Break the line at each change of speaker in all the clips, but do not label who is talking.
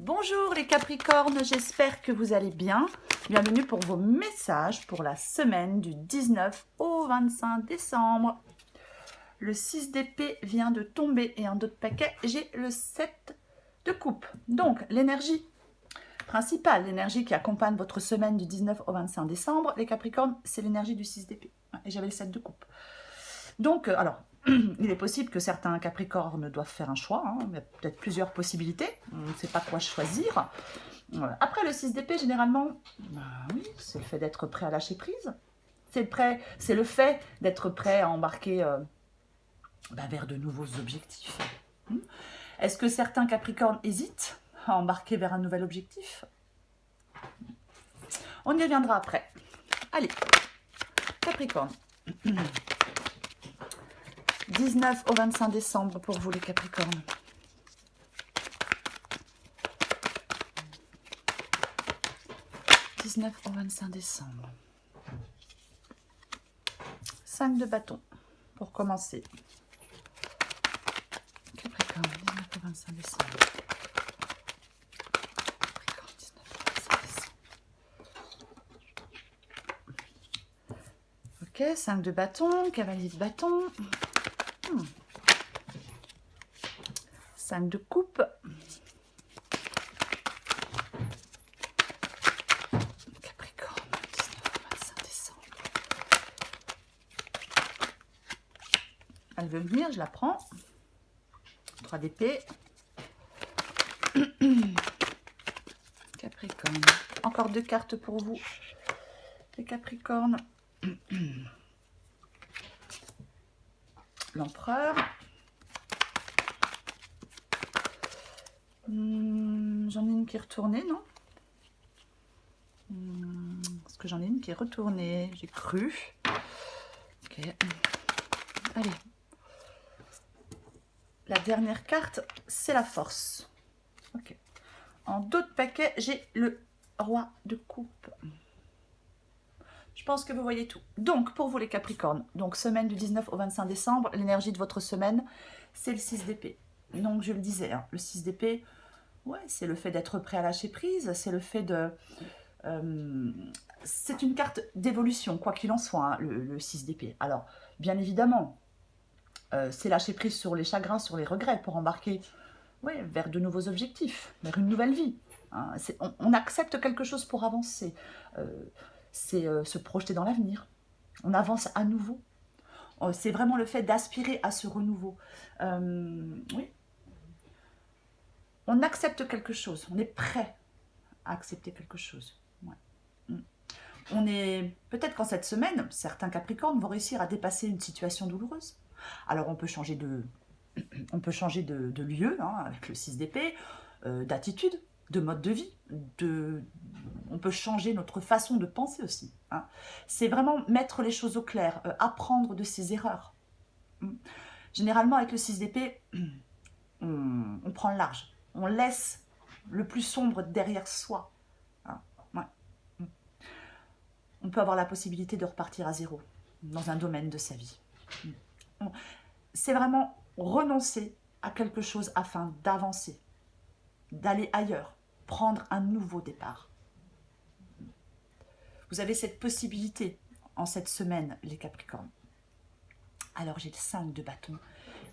Bonjour les Capricornes, j'espère que vous allez bien. Bienvenue pour vos messages pour la semaine du 19 au 25 décembre. Le 6 d'épée vient de tomber et en d'autres paquets, j'ai le 7 de coupe. Donc l'énergie principale, l'énergie qui accompagne votre semaine du 19 au 25 décembre, les Capricornes, c'est l'énergie du 6 d'épée. Et j'avais le 7 de coupe. Donc, alors, il est possible que certains Capricornes doivent faire un choix. Hein. Il y a peut-être plusieurs possibilités. On ne sait pas quoi choisir. Après, le 6 d'épée, généralement, oui, c'est le fait d'être prêt à lâcher prise. C'est le fait d'être prêt à embarquer vers de nouveaux objectifs. Est-ce que certains Capricornes hésitent à embarquer vers un nouvel objectif? On y reviendra après. Allez, Capricorne. 19 au 25 décembre pour vous les Capricornes. « 19 au 25 décembre. 5 de bâton pour commencer. Capricorne, 19 au 25 décembre. Capricorne, 19 au 25 décembre. Ok, 5 de bâton, cavalier de bâton. 5 de coupe. Capricorne, 19 au 25 décembre. Elle veut venir, je la prends. 3 d'épée. Capricorne. Encore 2 cartes pour vous, les Capricornes. L'empereur. J'en ai une qui est retournée, non? Est-ce que j'en ai une qui est retournée? J'ai cru. Ok. Allez. La dernière carte, c'est la force. Ok. En d'autres paquets, j'ai le roi de coupe. Je pense que vous voyez tout. Donc, pour vous les Capricornes, donc semaine du 19 au 25 décembre, l'énergie de votre semaine, c'est le 6 d'épée. Donc, je le disais, hein, le 6 d'épée, ouais, c'est le fait d'être prêt à lâcher prise, c'est le fait de... c'est une carte d'évolution, quoi qu'il en soit, hein, le 6 d'épée. Alors, bien évidemment, c'est lâcher prise sur les chagrins, sur les regrets, pour embarquer vers de nouveaux objectifs, vers une nouvelle vie. Hein. On accepte quelque chose pour avancer. C'est se projeter dans l'avenir. On avance à nouveau. C'est vraiment le fait d'aspirer à ce renouveau. Oui. On accepte quelque chose. On est prêt à accepter quelque chose. Ouais. On est peut-être qu'en cette semaine, certains Capricornes vont réussir à dépasser une situation douloureuse. Alors on peut changer de lieu, hein, avec le 6 d'épée, d'attitude, de mode de vie, on peut changer notre façon de penser aussi. Hein. C'est vraiment mettre les choses au clair, apprendre de ses erreurs. Généralement, avec le 6 d'épée, on prend le large. On laisse le plus sombre derrière soi. Hein. Ouais. On peut avoir la possibilité de repartir à zéro dans un domaine de sa vie. C'est vraiment renoncer à quelque chose afin d'avancer, d'aller ailleurs, prendre un nouveau départ. Vous avez cette possibilité en cette semaine, les Capricornes. Alors, j'ai le 5 de bâton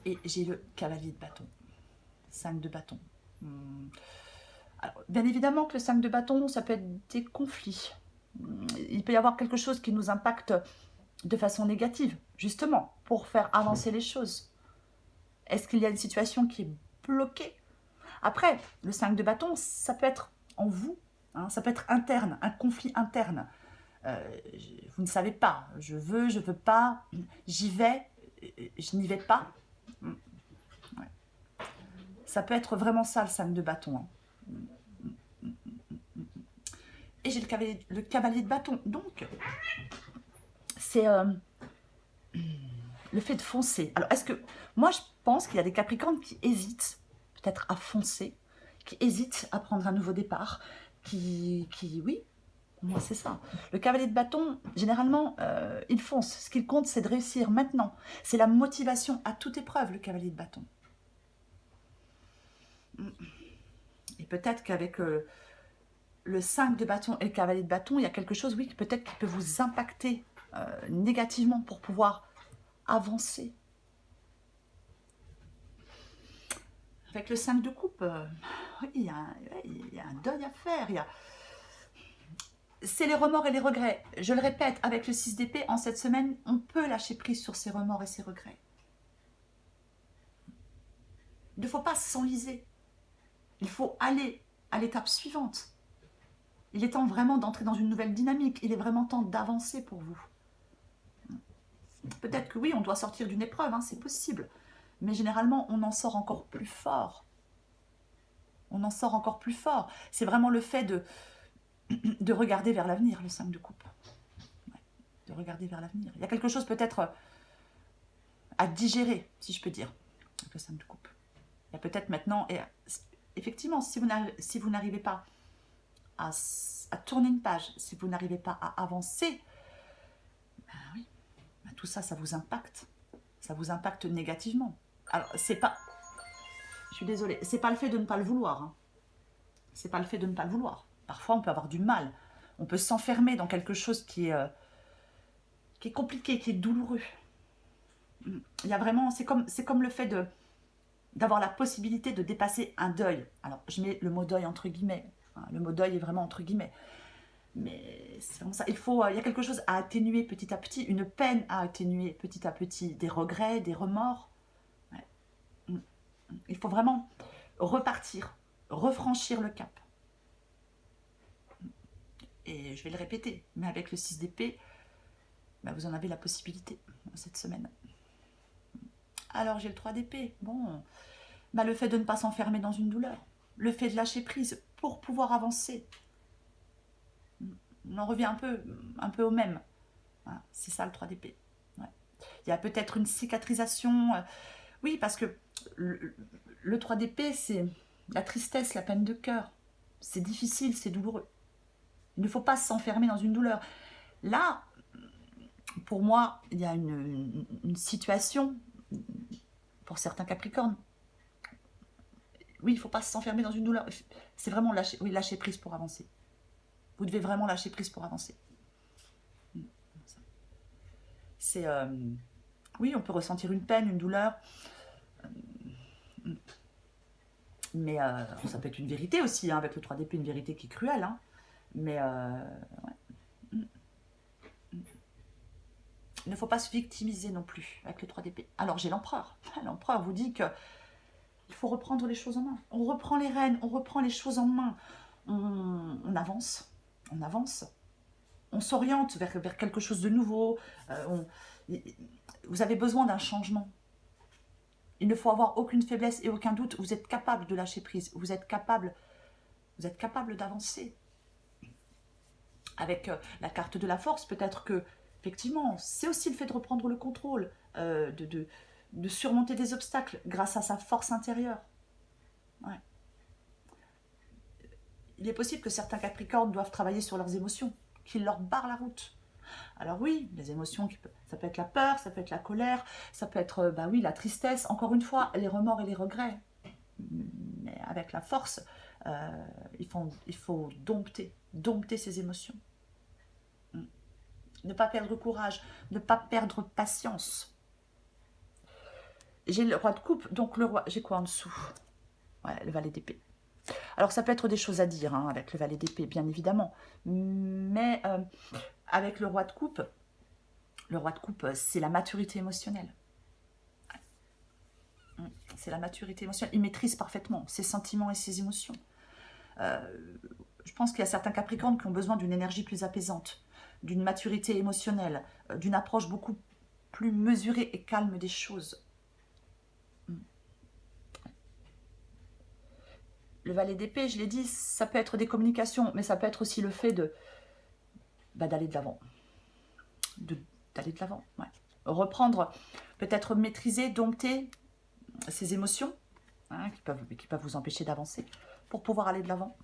et j'ai le cavalier de bâton. 5 de bâton. Alors, bien évidemment que le 5 de bâton, ça peut être des conflits. Il peut y avoir quelque chose qui nous impacte de façon négative, justement, pour faire avancer les choses. Est-ce qu'il y a une situation qui est bloquée? Après, le 5 de bâton, ça peut être en vous, hein, ça peut être interne, un conflit interne. Vous ne savez pas, je veux pas, j'y vais, je n'y vais pas. Ouais. Ça peut être vraiment ça, le 5 de bâton. Hein. Et j'ai le cavalier de bâton. Donc, c'est le fait de foncer. Alors, est-ce que... Moi, je pense qu'il y a des Capricornes qui hésitent peut-être à foncer, qui hésitent à prendre un nouveau départ, oui, moi c'est ça. Le cavalier de bâton, généralement, il fonce. Ce qu'il compte, c'est de réussir maintenant. C'est la motivation à toute épreuve, le cavalier de bâton. Et peut-être qu'avec le 5 de bâton et le cavalier de bâton, il y a quelque chose, oui, peut-être qui peut vous impacter négativement pour pouvoir avancer. Avec le 5 de coupe, oui, il y a un deuil à faire. C'est les remords et les regrets. Je le répète, avec le 6 d'épée, en cette semaine, on peut lâcher prise sur ses remords et ses regrets. Il ne faut pas s'enliser. Il faut aller à l'étape suivante. Il est temps vraiment d'entrer dans une nouvelle dynamique. Il est vraiment temps d'avancer pour vous. Peut-être que oui, on doit sortir d'une épreuve, hein, c'est possible. Mais généralement, on en sort encore plus fort. On en sort encore plus fort. C'est vraiment le fait de regarder vers l'avenir, le 5 de coupe. Ouais, de regarder vers l'avenir. Il y a quelque chose peut-être à digérer, si je peux dire, avec le 5 de coupe. Il y a peut-être maintenant... Et effectivement, si vous n'arrivez pas à tourner une page, si vous n'arrivez pas à avancer, ben oui, ben tout ça, ça vous impacte. Ça vous impacte négativement. Alors, c'est pas... Je suis désolée, c'est pas le fait de ne pas le vouloir. Hein. C'est pas le fait de ne pas le vouloir. Parfois, on peut avoir du mal. On peut s'enfermer dans quelque chose qui est compliqué, qui est douloureux. Il y a vraiment... C'est comme le fait d'avoir la possibilité de dépasser un deuil. Alors, je mets le mot deuil entre guillemets. Le mot deuil est vraiment entre guillemets. Mais c'est vraiment ça. Il y a quelque chose à atténuer petit à petit, une peine à atténuer petit à petit, des regrets, des remords. Ouais. Il faut vraiment repartir, refranchir le cap. Et je vais le répéter, mais avec le 6 d'épée, bah vous en avez la possibilité cette semaine. Alors j'ai le 3 d'épée. Bon, bah le fait de ne pas s'enfermer dans une douleur, le fait de lâcher prise pour pouvoir avancer. On en revient un peu au même. Voilà, c'est ça le 3 d'épée. Ouais. Il y a peut-être une cicatrisation. Oui, parce que le 3 d'épée, c'est la tristesse, la peine de cœur. C'est difficile, c'est douloureux. Il ne faut pas s'enfermer dans une douleur. Là, pour moi, il y a une situation, pour certains Capricornes, oui, il ne faut pas s'enfermer dans une douleur. C'est vraiment lâcher prise pour avancer. Vous devez vraiment lâcher prise pour avancer. C'est... oui, on peut ressentir une peine, une douleur. Mais ça peut être une vérité aussi, hein, avec le 3 d'épée, une vérité qui est cruelle. Hein. Mais ouais. Il ne faut pas se victimiser non plus avec le 3 d'épée. Alors j'ai l'empereur. L'empereur vous dit que il faut reprendre les choses en main. On reprend les rênes, on reprend les choses en main. On avance, on avance. On s'oriente vers quelque chose de nouveau. Vous avez besoin d'un changement. Il ne faut avoir aucune faiblesse et aucun doute. Vous êtes capable de lâcher prise. Vous êtes capable d'avancer. Avec la carte de la force, peut-être que, effectivement, c'est aussi le fait de reprendre le contrôle, de surmonter des obstacles grâce à sa force intérieure. Ouais. Il est possible que certains Capricornes doivent travailler sur leurs émotions, qu'ils leur barrent la route. Alors oui, les émotions, ça peut être la peur, ça peut être la colère, ça peut être, bah oui, la tristesse, encore une fois, les remords et les regrets. Mais avec la force, il faut dompter ces émotions. Ne pas perdre courage, ne pas perdre patience. J'ai le roi de coupe, donc le roi, j'ai quoi en dessous? Ouais, le valet d'épée. Alors ça peut être des choses à dire hein, avec le valet d'épée, bien évidemment. Mais avec le roi de coupe, c'est la maturité émotionnelle. C'est la maturité émotionnelle. Il maîtrise parfaitement ses sentiments et ses émotions. Je pense qu'il y a certains Capricornes qui ont besoin d'une énergie plus apaisante, d'une maturité émotionnelle, d'une approche beaucoup plus mesurée et calme des choses. Le valet d'épée, je l'ai dit, ça peut être des communications, mais ça peut être aussi le fait d'aller de l'avant. D'aller de l'avant, ouais. Reprendre, peut-être maîtriser, dompter ces émotions hein, qui peuvent vous empêcher d'avancer pour pouvoir aller de l'avant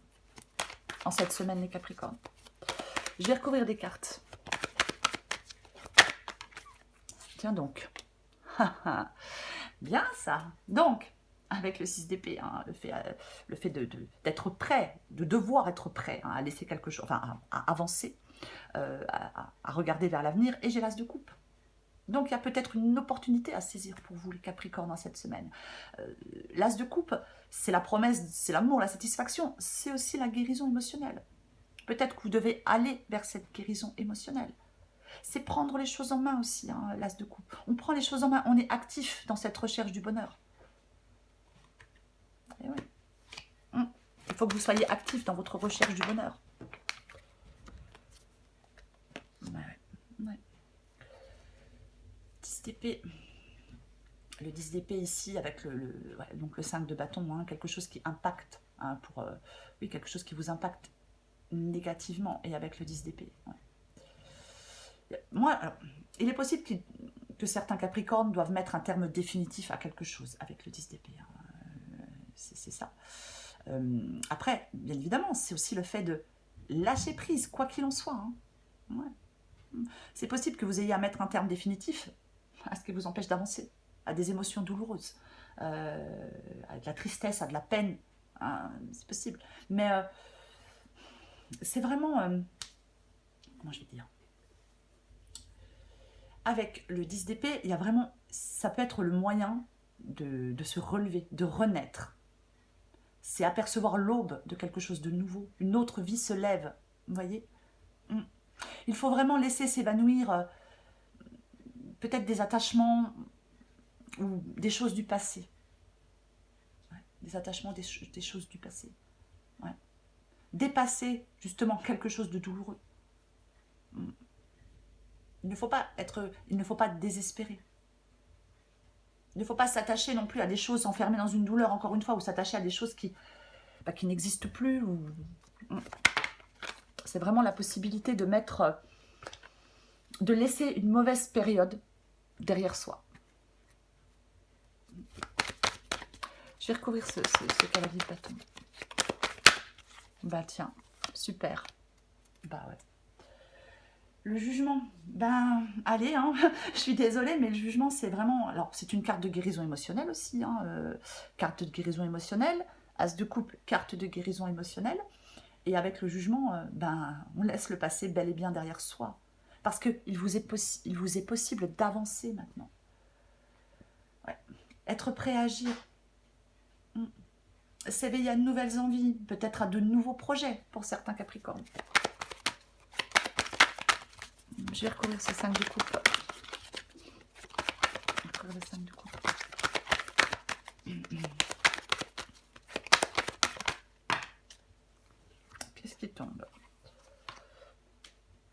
en cette semaine, les Capricornes. Je vais recouvrir des cartes. Tiens donc. Bien ça. Donc, avec le 6 d'épée, hein, le fait d'être prêt, de devoir être prêt, hein, à laisser quelque chose, enfin à avancer, à regarder vers l'avenir, et j'ai l'as de coupe. Donc il y a peut-être une opportunité à saisir pour vous les Capricornes dans cette semaine. L'as de coupe, c'est la promesse, c'est l'amour, la satisfaction, c'est aussi la guérison émotionnelle. Peut-être que vous devez aller vers cette guérison émotionnelle. C'est prendre les choses en main aussi, hein, l'as de coupe. On prend les choses en main, on est actif dans cette recherche du bonheur. Et ouais. Il faut que vous soyez actif dans votre recherche du bonheur. Ouais. 10 d'épée. Le 10 d'épée ici avec donc le 5 de bâton, hein, quelque chose qui impacte, hein, oui, quelque chose qui vous impacte négativement, et avec le 10 d'épée. Ouais. Moi, alors, il est possible que certains Capricornes doivent mettre un terme définitif à quelque chose avec le 10 d'épée. Hein. C'est ça. Après, bien évidemment, c'est aussi le fait de lâcher prise, quoi qu'il en soit. Hein. Ouais. C'est possible que vous ayez à mettre un terme définitif à ce qui vous empêche d'avancer, à des émotions douloureuses, à de la tristesse, à de la peine. Hein, c'est possible. Mais c'est vraiment... comment je vais dire, avec le 10 d'épée, il y a vraiment... Ça peut être le moyen de se relever, de renaître. C'est apercevoir l'aube de quelque chose de nouveau. Une autre vie se lève. Vous voyez ? Il faut vraiment laisser s'évanouir peut-être des attachements ou des choses du passé. Ouais, des attachements, des choses du passé. Ouais. Dépasser justement quelque chose de douloureux. Il ne faut pas désespérer. Il ne faut pas s'attacher non plus à des choses enfermées dans une douleur, encore une fois, ou s'attacher à des choses qui n'existent plus. C'est vraiment la possibilité de laisser une mauvaise période derrière soi. Je vais recouvrir ce cavalier de bâton. Bah tiens, super. Bah ouais. Le jugement, ben allez, hein, je suis désolée, mais le jugement c'est vraiment... Alors c'est une carte de guérison émotionnelle aussi, hein, carte de guérison émotionnelle, as de coupe, carte de guérison émotionnelle, et avec le jugement, on laisse le passé bel et bien derrière soi, parce qu'il vous est possible d'avancer maintenant. Ouais. Être prêt à agir, s'éveiller à de nouvelles envies, peut-être à de nouveaux projets pour certains Capricornes. Je vais recouvrir ce 5 de coupe. Recouvrir le 5 de coupe. Qu'est-ce qui tombe?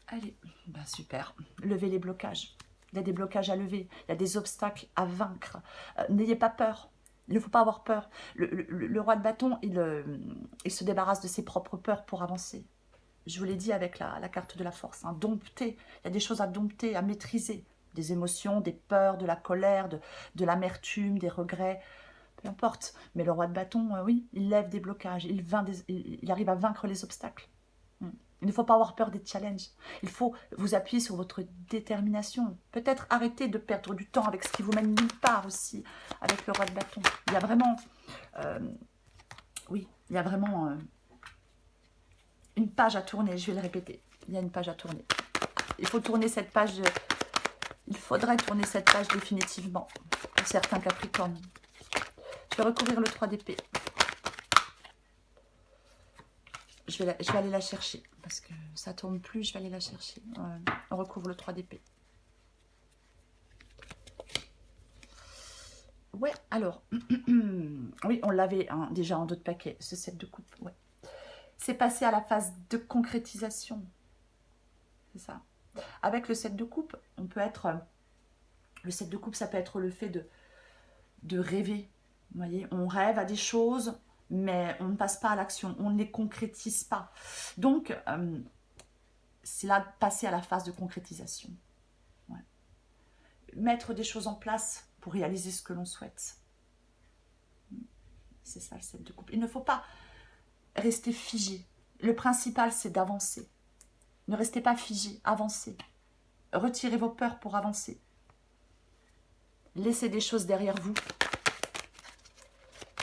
Allez, super. Levez les blocages. Il y a des blocages à lever. Il y a des obstacles à vaincre. N'ayez pas peur. Il ne faut pas avoir peur. Le roi de bâton, il se débarrasse de ses propres peurs pour avancer. Je vous l'ai dit avec la carte de la force, hein, dompter, il y a des choses à dompter, à maîtriser, des émotions, des peurs, de la colère, de l'amertume, des regrets, peu importe. Mais le roi de bâton, oui, il lève des blocages, il arrive à vaincre les obstacles. Il ne faut pas avoir peur des challenges, il faut vous appuyer sur votre détermination, peut-être arrêter de perdre du temps avec ce qui vous mène nulle part aussi, avec le roi de bâton. Il y a vraiment, une page à tourner, je vais le répéter. Il y a une page à tourner. Il faudrait tourner cette page définitivement pour certains Capricornes. Je vais recouvrir le 3 d'épée. Je vais aller la chercher parce que ça tourne plus, je vais aller la chercher. On recouvre le 3 d'épée. Ouais, alors, oui, on l'avait déjà en d'autres paquets, ce 7 de coupe, ouais. C'est passé à la phase de concrétisation. C'est ça. Avec le 7 de coupe, on peut être... Le 7 de coupe, ça peut être le fait de rêver. Vous voyez, on rêve à des choses, mais on ne passe pas à l'action. On ne les concrétise pas. Donc, c'est là passer à la phase de concrétisation. Ouais. Mettre des choses en place pour réaliser ce que l'on souhaite. C'est ça le 7 de coupe. Il ne faut pas rester figé. Le principal, c'est d'avancer. Ne restez pas figé, avancez. Retirez vos peurs pour avancer. Laissez des choses derrière vous.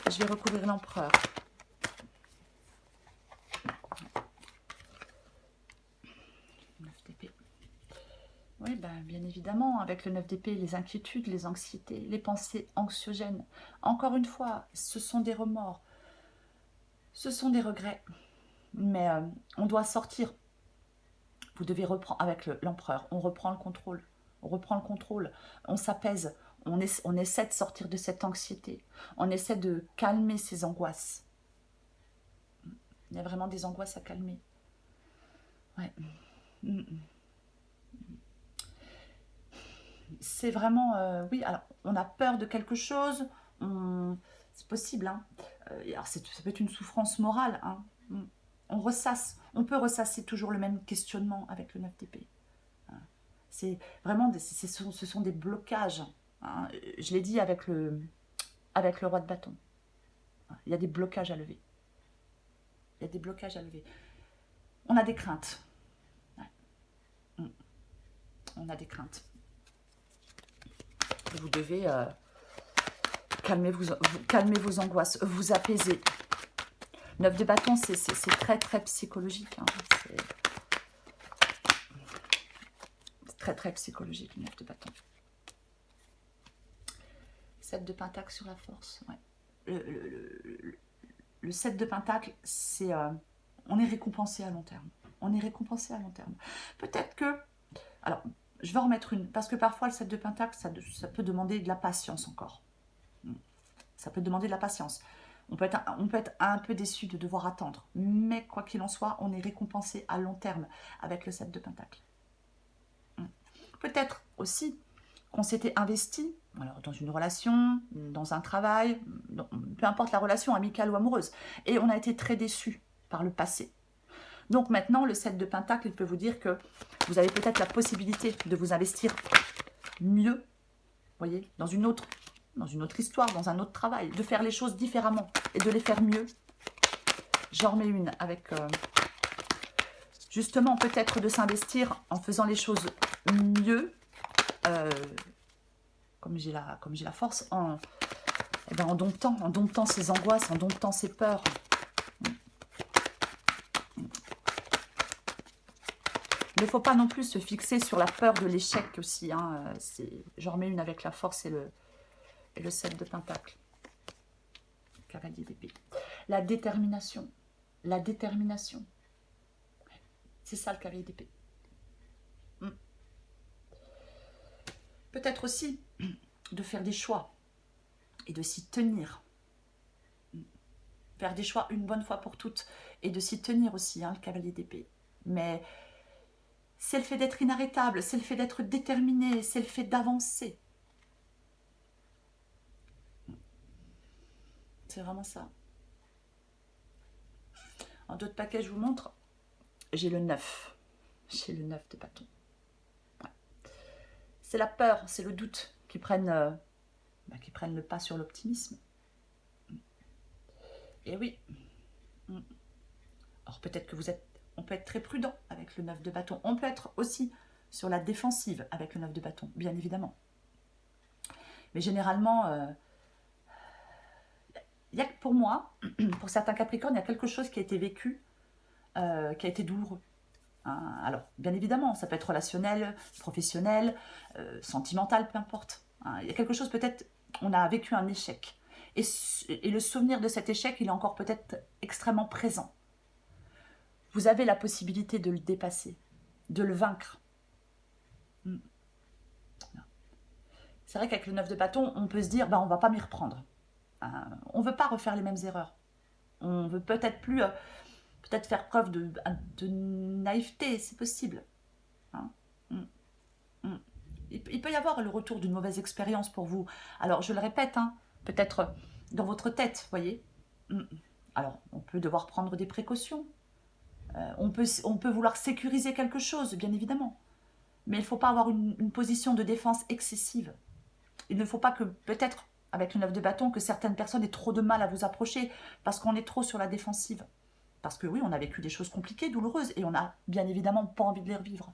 Je vais recouvrir l'empereur. Oui, ben, bien évidemment, avec le 9 d'épée, les inquiétudes, les anxiétés, les pensées anxiogènes. Encore une fois, ce sont des remords, ce sont des regrets. Mais on doit sortir. Vous devez reprendre, avec l'empereur, on reprend le contrôle. On reprend le contrôle, on s'apaise, on essaie de sortir de cette anxiété. On essaie de calmer ces angoisses. Il y a vraiment des angoisses à calmer. Ouais. C'est vraiment, oui, alors on a peur de quelque chose, c'est possible, hein. Alors ça peut être une souffrance morale, hein. On ressasse, on peut ressasser toujours le même questionnement avec le 9 d'épée. C'est vraiment, ce sont des blocages, hein. Je l'ai dit avec le roi de bâton. Il y a des blocages à lever. Il y a des blocages à lever. On a des craintes. Ouais. On a des craintes. Vous devez calmer vos angoisses, vous apaiser. 9 de bâton, c'est très très psychologique. Hein. C'est très très psychologique, 9 de bâton. 7 de pentacle sur la force. Ouais. Le 7 de pentacle, c'est on est récompensé à long terme. On est récompensé à long terme. Peut-être que... Alors, je vais en remettre une, parce que parfois le 7 de pentacle, ça peut demander de la patience encore. Ça peut demander de la patience. On peut être un peu déçu de devoir attendre. Mais quoi qu'il en soit, on est récompensé à long terme avec le 7 de pentacle. Peut-être aussi qu'on s'était investi alors, dans une relation, dans un travail, peu importe la relation, amicale ou amoureuse. Et on a été très déçu par le passé. Donc maintenant, le 7 de pentacle, il peut vous dire que vous avez peut-être la possibilité de vous investir mieux, voyez, dans une autre histoire, dans un autre travail, de faire les choses différemment et de les faire mieux. J'en remets une avec, justement, peut-être de s'investir en faisant les choses mieux, comme j'ai la force, en domptant ses angoisses, en domptant ses peurs. Il ne faut pas non plus se fixer sur la peur de l'échec aussi. Hein. J'en remets une avec la force et le 7 de pentacle. Cavalier d'épée. La détermination. La détermination. C'est ça le cavalier d'épée. Peut-être aussi de faire des choix et de s'y tenir. Faire des choix une bonne fois pour toutes et de s'y tenir aussi, hein, le cavalier d'épée. Mais c'est le fait d'être inarrêtable, c'est le fait d'être déterminé, c'est le fait d'avancer. C'est vraiment ça. En d'autres paquets, je vous montre, j'ai le 9. J'ai le 9 de bâton. Ouais. C'est la peur, c'est le doute qui prennent le pas sur l'optimisme. Et oui. Alors peut-être que on peut être très prudent avec le 9 de bâton. On peut être aussi sur la défensive avec le 9 de bâton, bien évidemment. Mais généralement, il y a que pour moi, pour certains Capricornes, il y a quelque chose qui a été vécu, qui a été douloureux. Hein, alors, bien évidemment, ça peut être relationnel, professionnel, sentimental, peu importe. Hein, il y a quelque chose, peut-être, on a vécu un échec. Et le souvenir de cet échec, il est encore peut-être extrêmement présent. Vous avez la possibilité de le dépasser, de le vaincre. C'est vrai qu'avec le 9 de bâton, on peut se dire, on ne va pas m'y reprendre. On ne veut pas refaire les mêmes erreurs. On veut peut-être plus, peut-être faire preuve de naïveté, c'est possible. Hein. Il peut y avoir le retour d'une mauvaise expérience pour vous. Alors, je le répète, hein, peut-être dans votre tête, voyez. Alors, on peut devoir prendre des précautions. On peut vouloir sécuriser quelque chose, bien évidemment. Mais il ne faut pas avoir une position de défense excessive. Il ne faut pas que, peut-être, avec le 9 de bâton, que certaines personnes aient trop de mal à vous approcher parce qu'on est trop sur la défensive. Parce que oui, on a vécu des choses compliquées, douloureuses, et on n'a bien évidemment pas envie de les revivre.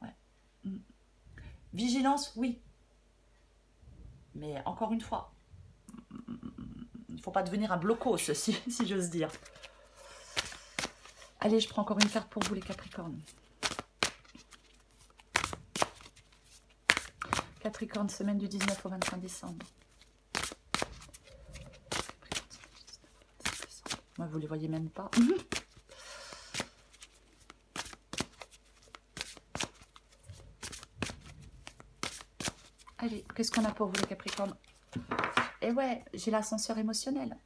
Ouais. Vigilance, oui. Mais encore une fois, il ne faut pas devenir un blocos, si j'ose dire. Allez, je prends encore une carte pour vous, les Capricornes. Capricorne, semaine du 19 au 25 décembre. Moi, vous ne les voyez même pas. Allez, qu'est-ce qu'on a pour vous, les Capricornes? Et ouais, j'ai l'ascenseur émotionnel.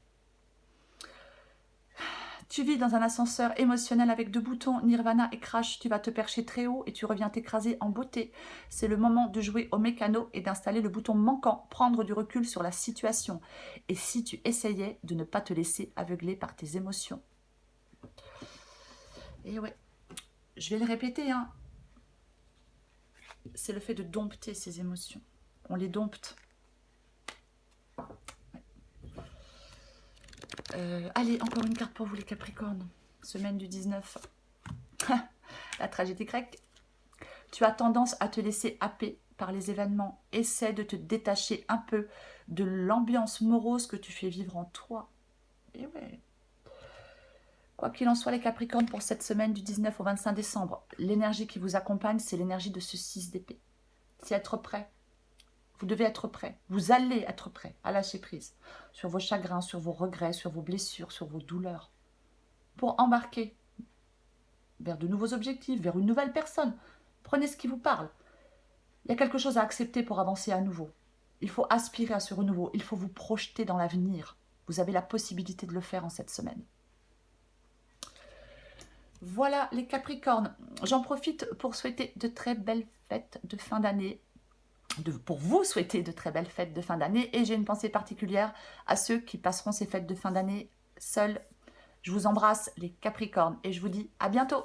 Tu vis dans un ascenseur émotionnel avec 2 boutons, Nirvana et Crash. Tu vas te percher très haut et tu reviens t'écraser en beauté. C'est le moment de jouer au mécano et d'installer le bouton manquant, prendre du recul sur la situation. Et si tu essayais de ne pas te laisser aveugler par tes émotions. Et ouais, je vais le répéter, hein. C'est le fait de dompter ces émotions. On les dompte. Allez, encore une carte pour vous, les Capricornes. Semaine du 19. La tragédie grecque. Tu as tendance à te laisser happer par les événements. Essaie de te détacher un peu de l'ambiance morose que tu fais vivre en toi. Et ouais. Quoi qu'il en soit, les Capricornes, pour cette semaine du 19 au 25 décembre, l'énergie qui vous accompagne, c'est l'énergie de ce 6 d'épée. C'est être prêt. Vous devez être prêt. Vous allez être prêt à lâcher prise sur vos chagrins, sur vos regrets, sur vos blessures, sur vos douleurs. Pour embarquer vers de nouveaux objectifs, vers une nouvelle personne. Prenez ce qui vous parle. Il y a quelque chose à accepter pour avancer à nouveau. Il faut aspirer à ce renouveau. Il faut vous projeter dans l'avenir. Vous avez la possibilité de le faire en cette semaine. Voilà les Capricornes. J'en profite pour souhaiter de très belles fêtes de fin d'année. Pour vous souhaiter de très belles fêtes de fin d'année. Et j'ai une pensée particulière à ceux qui passeront ces fêtes de fin d'année seuls. Je vous embrasse les Capricornes et je vous dis à bientôt.